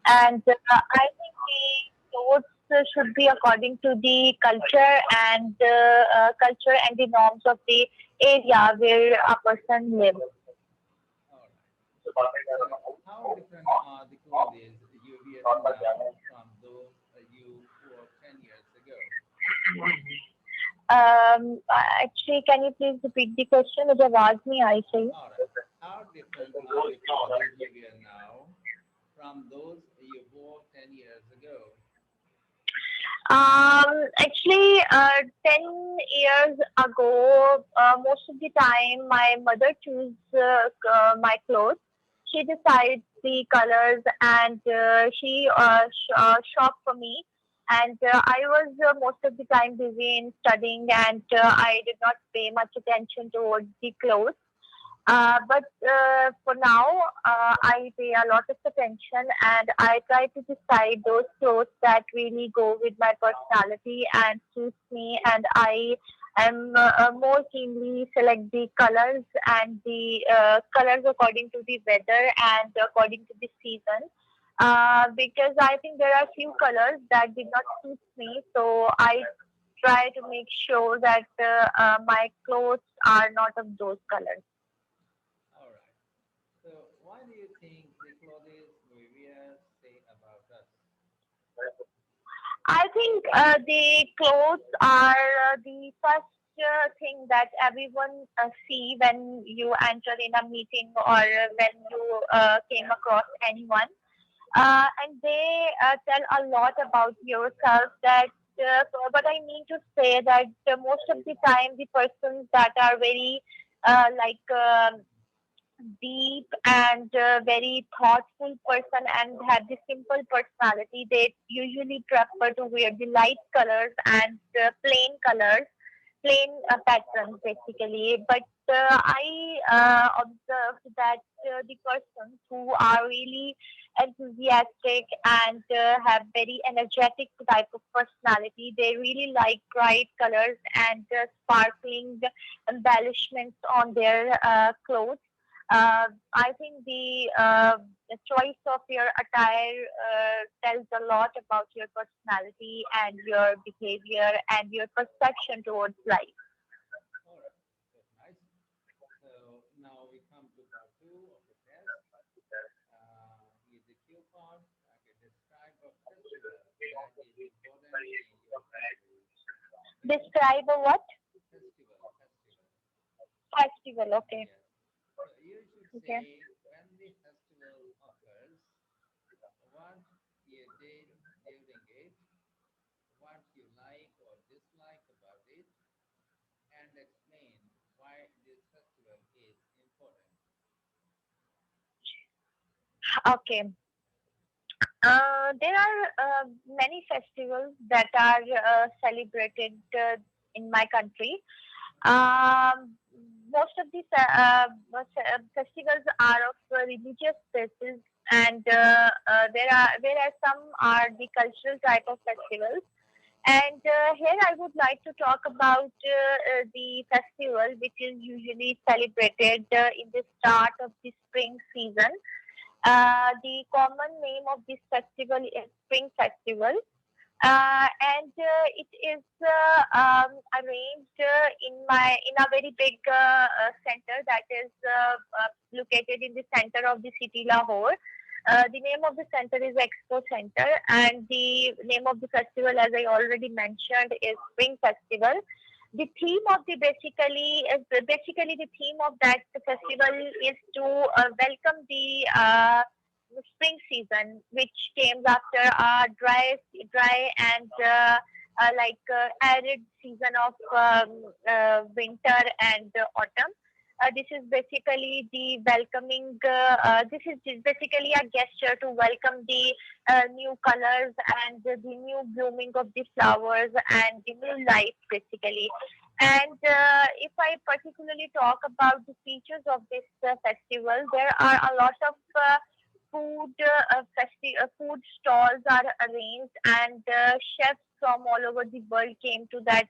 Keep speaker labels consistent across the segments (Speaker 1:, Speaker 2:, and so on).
Speaker 1: And I think the clothes should be according to the culture and the norms of the area where a person lives.
Speaker 2: All right. So, how different are the clothes you're wearing now from those you wore 10 years ago?
Speaker 1: Actually, can you please repeat the question? मुझे आवाज नहीं आ रही सही.
Speaker 2: All right. How different are the clothes you wear now from those you wore 10 years ago?
Speaker 1: Actually, 10 years ago, most of the time my mother chooses my clothes. She decides the colors and shop for me. And I was most of the time busy in studying, and I did not pay much attention towards the clothes. But for now, I pay a lot of attention and I try to decide those clothes that really go with my personality and suits me. And I am more keenly select the colors and the colors according to the weather and according to the season. Because I think there are few colors that did not suit me, so I try to make sure that my clothes are not of those colors.
Speaker 2: All right. So, why do you think the clothes we wear say about us?
Speaker 1: I think the clothes are the first thing that everyone see when you enter in a meeting or when you came across anyone, and they tell a lot about yourself. But I mean to say that most of the time the persons that are very deep and very thoughtful person and have the simple personality, they usually prefer to wear the light colors and plain colors, plain patterns basically. But I observed that the persons who are really enthusiastic and have very energetic type of personality, they really like bright colors and sparkling embellishments on their clothes. I think the choice of your attire tells a lot about your personality and your behavior and your perception towards life.
Speaker 2: All right. That's nice. So, now we come to part two of the test. Here's the cue part. Okay, describe a festival that is important in your country. Okay,
Speaker 1: Describe a what?
Speaker 2: festival.
Speaker 1: Festival. Okay.
Speaker 2: Yes. So you should
Speaker 1: Okay.
Speaker 2: say when the festival occurs, what you did during it, what you like or dislike about it, and explain why this festival is important.
Speaker 1: Okay. There are many festivals that are celebrated in my country. Um, Most of these festivals are of religious basis, and there are whereas some are the cultural type of festivals. And here I would like to talk about the festival which is usually celebrated in the start of the spring season. The common name of this festival is Spring Festival, and it is arranged in a very big center that is located in the center of the city Lahore. The name of the center is Expo Center, and the name of the festival, as I already mentioned, is Spring Festival. The theme of basically the theme of that festival is to welcome the spring season, which came after a dry and arid season of winter and autumn. This is basically the welcoming. This is basically a gesture to welcome the new colors and the new blooming of the flowers and the new life, basically. And if I particularly talk about the features of this festival, there are a lot of food stalls are arranged, and chefs from all over the world came to that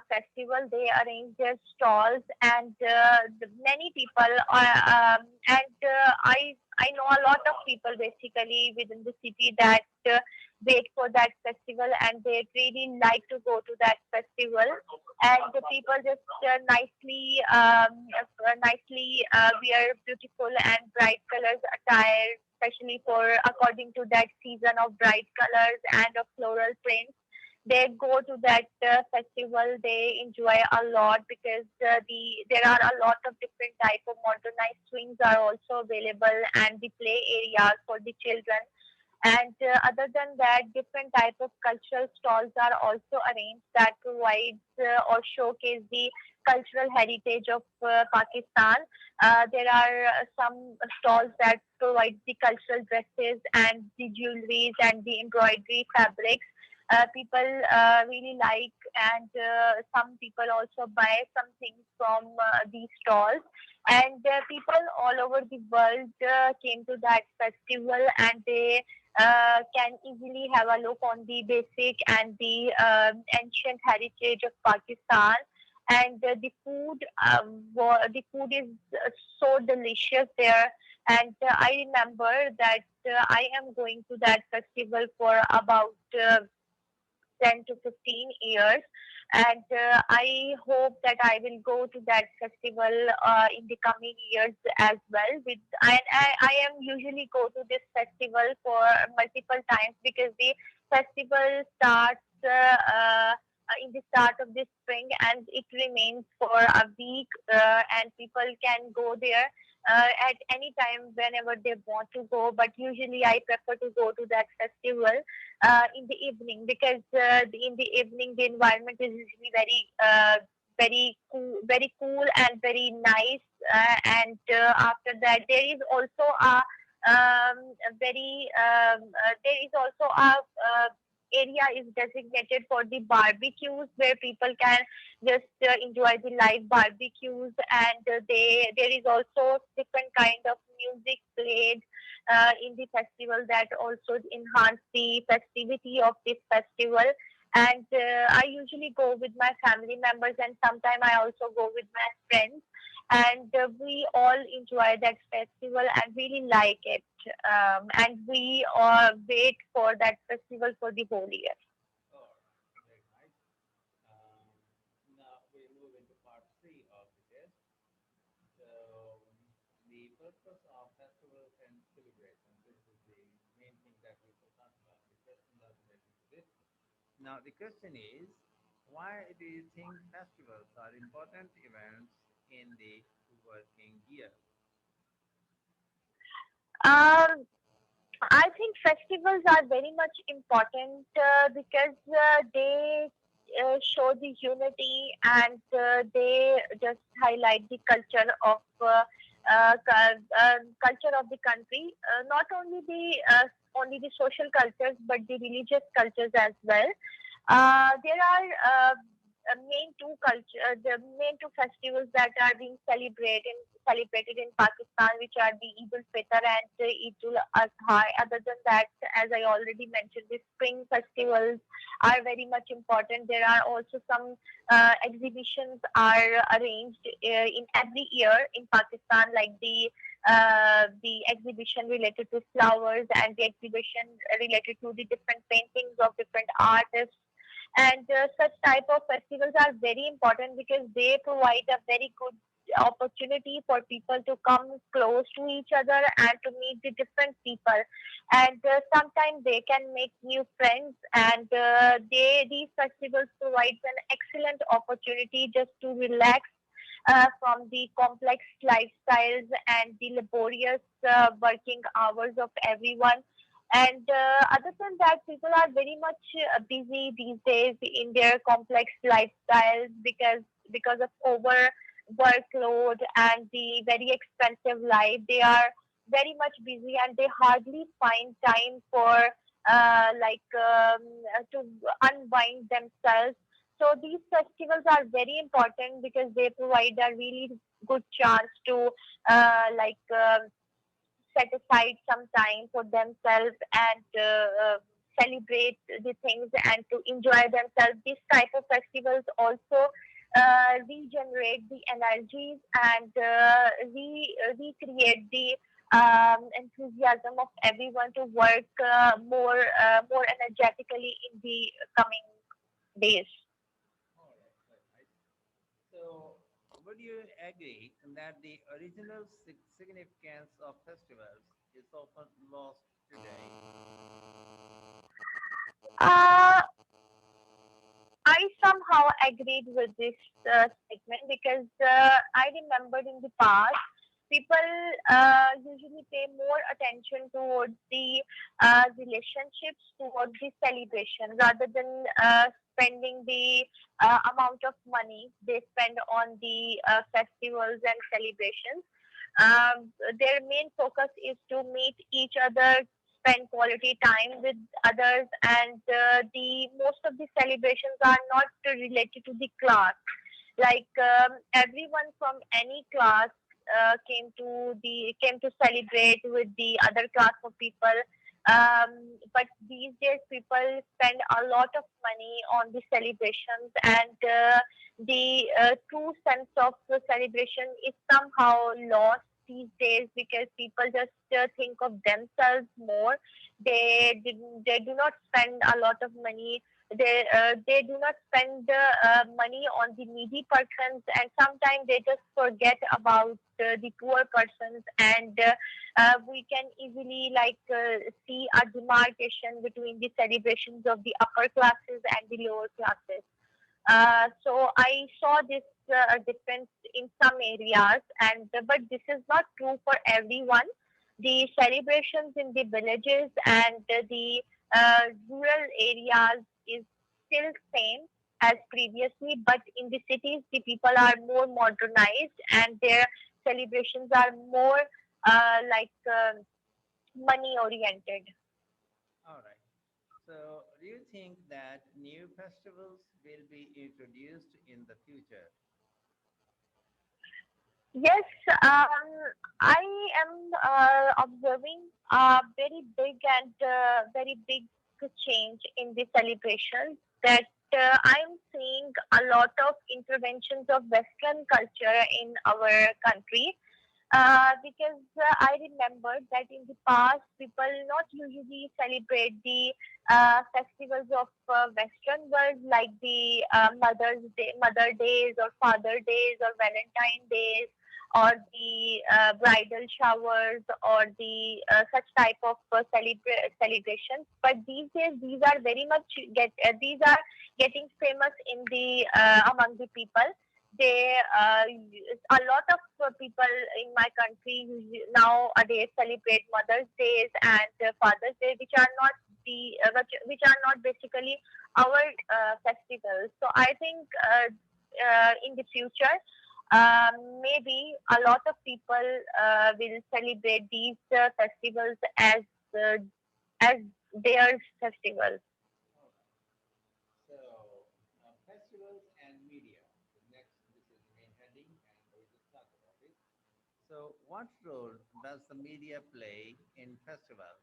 Speaker 1: festival. They arrange their stalls, and many people are, and I know a lot of people basically within the city that wait for that festival, and they really like to go to that festival. And the people just nicely wear beautiful and bright colors attire, especially for according to that season of bright colors and of floral prints. They go to that festival. They enjoy a lot because there are a lot of different type of modernized swings are also available, and the play areas for the children. And other than that, different type of cultural stalls are also arranged that provides or showcase the cultural heritage of Pakistan. There are some stalls that provide the cultural dresses and the jewelries and the embroidery fabrics. People really like, and some people also buy some things from these stalls. And people all over the world came to that festival, and they can easily have a look on the basic and the ancient heritage of Pakistan. And the food is so delicious there. And I remember that I am going to that festival for about 10 to 15 years. And I hope that I will go to that festival in the coming years as well. I am usually go to this festival for multiple times because the festival starts in the start of this spring, and it remains for a week, and people can go there at any time whenever they want to go. But usually I prefer to go to that festival in the evening, because in the evening the environment is usually very cool and very nice. And after that, there is also a area is designated for the barbecues, where people can just enjoy the live barbecues. And there is also different kind of music played in the festival that also enhance the festivity of this festival. And I usually go with my family members, and sometimes I also go with my friends. And we all enjoy that festival and really like it. And we wait for that festival for the whole year.
Speaker 2: All right, very nice. Um, Now we move into part three of the test. So, the purpose of festivals and celebration. This is the main thing that we will talk about. The questions are related to this. Now, the question is, why do you think festivals are important events in the working year?
Speaker 1: Um, I think festivals are very much important because they show the unity, and they just highlight the culture of the country. Not only the social cultures, but the religious cultures as well. There are the main two festivals that are being celebrated in Pakistan, which are the Eid ul Fitr and Eid ul Adha. Other than that, as I already mentioned, the spring festivals are very much important. There are also some exhibitions are arranged in every year in Pakistan, like the exhibition related to flowers, and the exhibition related to the different paintings of different artists. And such type of festivals are very important because they provide a very good opportunity for people to come close to each other and to meet the different people. And sometimes they can make new friends. And these festivals provides an excellent opportunity just to relax from the complex lifestyles and the laborious working hours of everyone. And other than that, people are very much busy these days in their complex lifestyles, because of over workload and the very expensive life. They are very much busy, and they hardly find time for to unwind themselves. So these festivals are very important because they provide a really good chance to like set aside some time for themselves, and celebrate the things and to enjoy themselves. These type of festivals also regenerate the energies, and recreate the enthusiasm of everyone to work more energetically in the coming days.
Speaker 2: All right, very nice. So, would you agree that the original significance of festivals is often lost today?
Speaker 1: Uh, I somehow agreed with this statement because I remembered in the past people usually pay more attention towards the relationships, towards the celebration rather than spending the amount of money they spend on the festivals and celebrations. Their main focus is to meet each other, spend quality time with others, and the most of the celebrations are not related to the class. Like everyone from any class came to celebrate with the other class of people. But these days, people spend a lot of money on the celebrations, and the true sense of the celebration is somehow lost these days because people just think of themselves more. They do not spend a lot of money. They do not spend money on the needy persons, and sometimes they just forget about the poor persons. And we can easily see a demarcation between the celebrations of the upper classes and the lower classes. So I saw this difference in some areas, and but this is not true for everyone. The celebrations in the villages and the rural areas is still same as previously, but in the cities, the people are more modernized and their celebrations are more money oriented.
Speaker 2: All right. So, do you think that new festivals will be introduced in the future?
Speaker 1: Yes, I am observing a very big and very big change in the celebrations that I'm seeing a lot of interventions of Western culture in our country. Because I remember that in the past, people not usually celebrate the festivals of Western world like the Mother Days, or Father Days, or Valentine Days, or the bridal showers, or the such type of celebrations. But these days, these are getting famous in the among the people. They A lot of people in my country nowadays celebrate Mother's Days and Father's Day, which are not which are not basically our festivals. So I think in the future, maybe a lot of people will celebrate these festivals uh, as their festivals.
Speaker 2: All right. So, festivals and media. The next, this is the main heading, and we will talk about it. So, what role does the media play in festivals?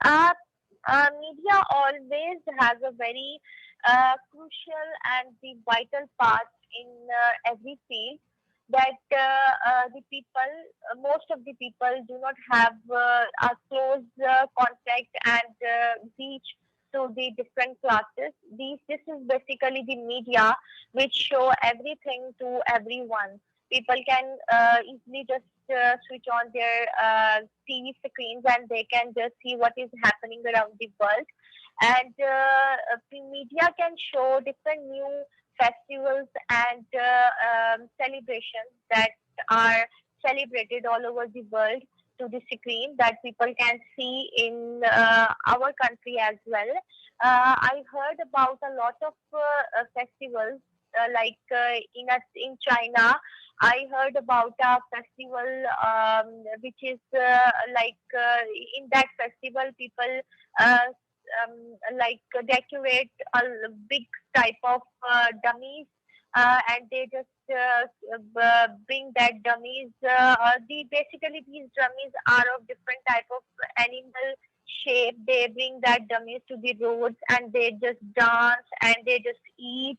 Speaker 1: Uh, Media always has a very crucial and the vital part in every field that the people, most of the people do not have a close contact and reach to the different classes. This is basically the media which show everything to everyone. People can easily just switch on their TV screens and they can just see what is happening around the world. And the media can show different new festivals and celebrations that are celebrated all over the world to the screen that people can see in our country as well. I heard about a lot of festivals in China. I heard about a festival which is in that festival people decorate a big type of dummies, and they just bring that dummies. Basically these dummies are of different type of animal shape. They bring that dummies to the roads and they just dance and they just eat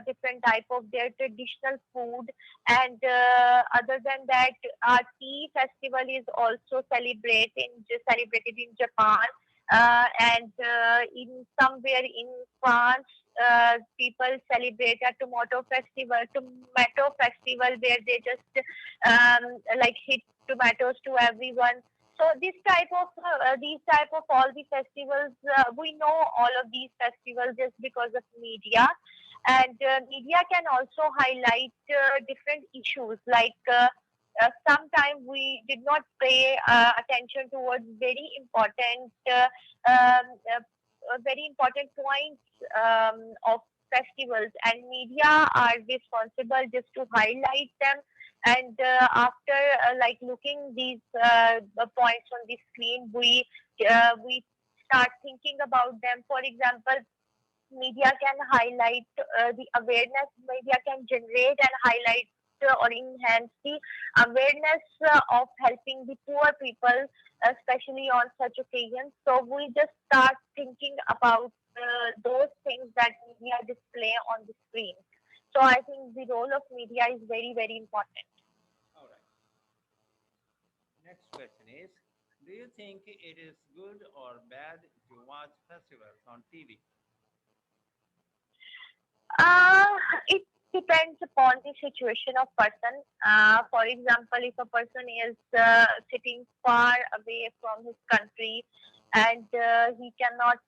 Speaker 1: different type of their traditional food. And other than that, our tea festival is also celebrated in Japan. And in somewhere in France, people celebrate a tomato festival where they just like hit tomatoes to everyone. So these type of all the festivals, we know all of these festivals just because of media, and media can also highlight different issues like. Sometimes we did not pay attention towards very important points of festivals, and media are responsible just to highlight them. And after like looking these points on the screen, we start thinking about them. For example, media can highlight the awareness. Media can generate and highlight or enhance the awareness of helping the poor people, especially on such occasions. So we just start thinking about those things that media display on the screen. So I think the role of media is very, very important.
Speaker 2: All right. Next question is, do you think it is good or bad to watch festivals on TV?
Speaker 1: Uh, it depends upon the situation of person. For example, if a person is sitting far away from his country and he cannot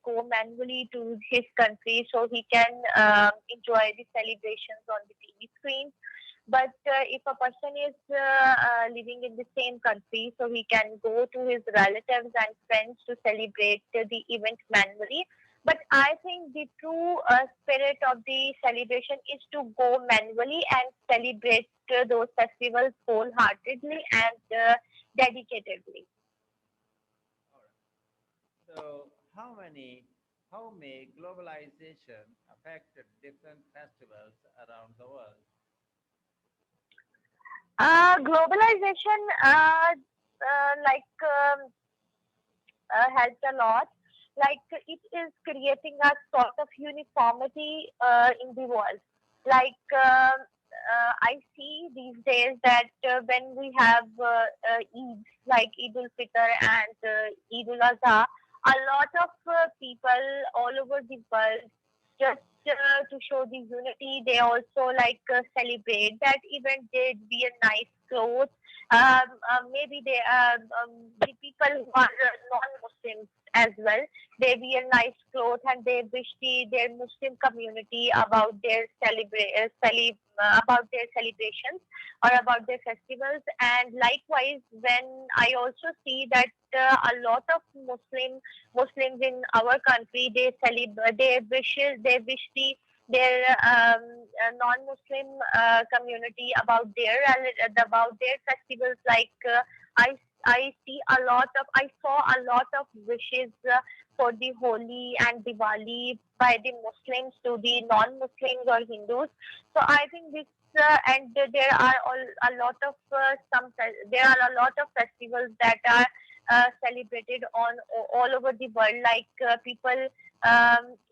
Speaker 1: go manually to his country, so he can enjoy the celebrations on the TV screen. But if a person is living in the same country, so he can go to his relatives and friends to celebrate the event manually. But I think the true spirit of the celebration is to go manually and celebrate those festivals wholeheartedly and dedicatedly.
Speaker 2: All right. So, how may globalization affect different festivals around the world?
Speaker 1: Globalization like helped a lot. Like it is creating a sort of uniformity in the world. Like I see these days that when we have Eid, like Eid ul Fitr and Eid ul Adha, a lot of people all over the world just to show the unity. They also like celebrate that event. They wear nice clothes. Maybe the people who are non-Muslims as well. They wear nice clothes and they wish their Muslim community about about their celebrations or about their festivals. And likewise, when I also see that a lot of Muslims in our country, they wish their non-Muslim community about their festivals. Like I saw a lot of wishes for the Holi and Diwali by the Muslims to the non-Muslims or Hindus. So I think this and there are a lot of there are a lot of festivals that are celebrated on all over the world. Like people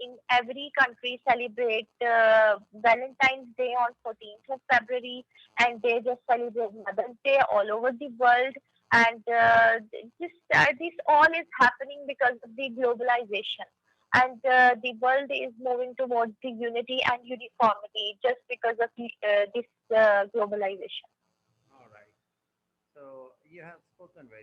Speaker 1: in every country celebrate Valentine's Day on 14th of February, and they just celebrate Mother's Day all over the world. And this all is happening because of the globalization, and the world is moving towards the unity and uniformity just because of this globalization.
Speaker 2: All right. So, you have spoken very